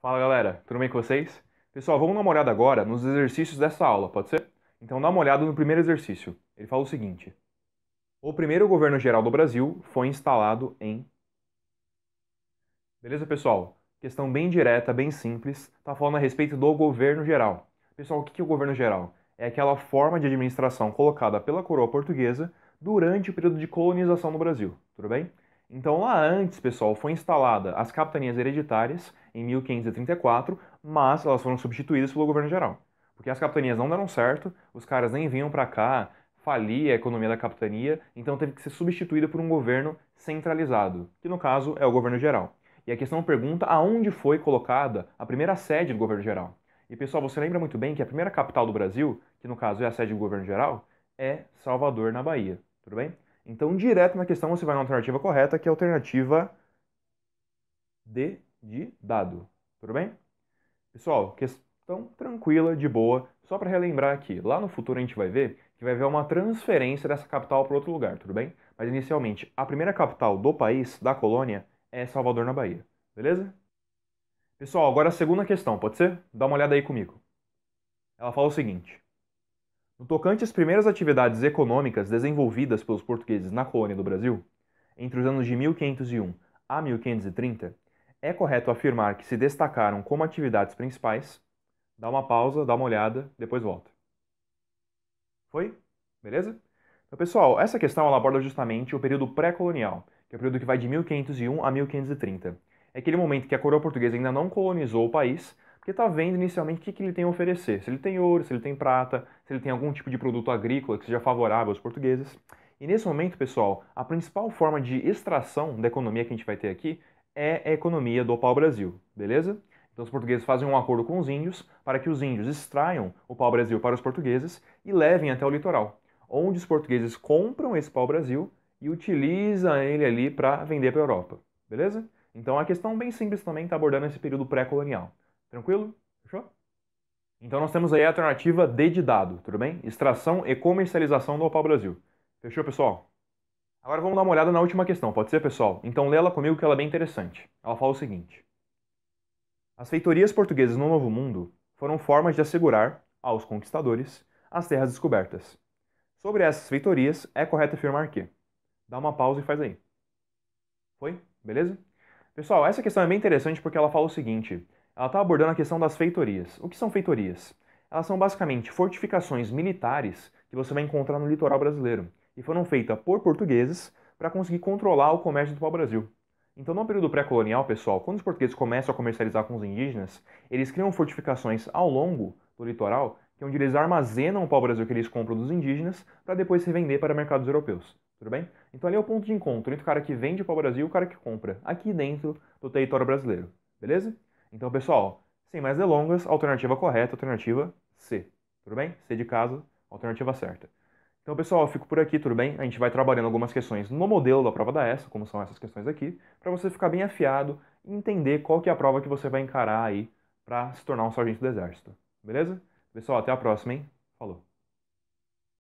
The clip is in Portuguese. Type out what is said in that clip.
Fala galera, tudo bem com vocês? Pessoal, vamos dar uma olhada agora nos exercícios dessa aula, pode ser? Então dá uma olhada no primeiro exercício. Ele fala o seguinte: o primeiro governo geral do Brasil foi instalado em. Beleza, pessoal? Questão bem direta, bem simples, tá falando a respeito do governo geral. Pessoal, o que é o governo geral? É aquela forma de administração colocada pela coroa portuguesa durante o período de colonização no Brasil, tudo bem? Então, lá antes, pessoal, foi instalada as capitanias hereditárias em 1534, mas elas foram substituídas pelo governo geral. Porque as capitanias não deram certo, os caras nem vinham para cá, falia a economia da capitania, então teve que ser substituída por um governo centralizado, que no caso é o governo geral. E a questão pergunta aonde foi colocada a primeira sede do governo geral. E pessoal, você lembra muito bem que a primeira capital do Brasil, que no caso é a sede do governo geral, é Salvador, na Bahia. Tudo bem? Então, direto na questão, você vai na alternativa correta, que é a alternativa D de dado. Tudo bem? Pessoal, questão tranquila, de boa. Só para relembrar aqui, lá no futuro a gente vai ver que vai haver uma transferência dessa capital para outro lugar, tudo bem? Mas inicialmente, a primeira capital do país, da colônia, é Salvador, na Bahia. Beleza? Pessoal, agora a segunda questão, pode ser? Dá uma olhada aí comigo. Ela fala o seguinte: no tocante às primeiras atividades econômicas desenvolvidas pelos portugueses na colônia do Brasil, entre os anos de 1501 a 1530, é correto afirmar que se destacaram como atividades principais. Dá uma pausa, dá uma olhada, depois volta. Foi? Beleza? Então, pessoal, essa questão ela aborda justamente o período pré-colonial, que é o período que vai de 1501 a 1530. É aquele momento que a coroa portuguesa ainda não colonizou o país, porque está vendo inicialmente o que ele tem a oferecer. Se ele tem ouro, se ele tem prata, se ele tem algum tipo de produto agrícola que seja favorável aos portugueses. E nesse momento, pessoal, a principal forma de extração da economia que a gente vai ter aqui é a economia do pau-brasil, beleza? Então os portugueses fazem um acordo com os índios para que os índios extraiam o pau-brasil para os portugueses e levem até o litoral, onde os portugueses compram esse pau-brasil e utilizam ele ali para vender para a Europa, beleza? Então a questão bem simples também está abordando esse período pré-colonial. Tranquilo? Fechou? Então nós temos aí a alternativa D de dado, tudo bem? Extração e comercialização do pau-brasil. Fechou, pessoal? Agora vamos dar uma olhada na última questão, pode ser, pessoal? Então lê ela comigo que ela é bem interessante. Ela fala o seguinte: as feitorias portuguesas no Novo Mundo foram formas de assegurar aos conquistadores as terras descobertas. Sobre essas feitorias, é correto afirmar que. Dá uma pausa e faz aí. Foi? Beleza? Pessoal, essa questão é bem interessante porque ela fala o seguinte: ela está abordando a questão das feitorias. O que são feitorias? Elas são basicamente fortificações militares que você vai encontrar no litoral brasileiro e foram feitas por portugueses para conseguir controlar o comércio do pau-brasil. Então, no período pré-colonial, pessoal, quando os portugueses começam a comercializar com os indígenas, eles criam fortificações ao longo do litoral, que é onde eles armazenam o pau-brasil que eles compram dos indígenas para depois se vender para mercados europeus. Tudo bem? Então ali é o ponto de encontro entre o cara que vende o pau-brasil e o cara que compra, aqui dentro do território brasileiro. Beleza? Então, pessoal, sem mais delongas, alternativa correta, alternativa C. Tudo bem? C de casa, alternativa certa. Então, pessoal, eu fico por aqui, tudo bem? A gente vai trabalhando algumas questões no modelo da prova da ESSA, como são essas questões aqui, para você ficar bem afiado e entender qual que é a prova que você vai encarar aí para se tornar um sargento do exército. Beleza? Pessoal, até a próxima, hein? Falou!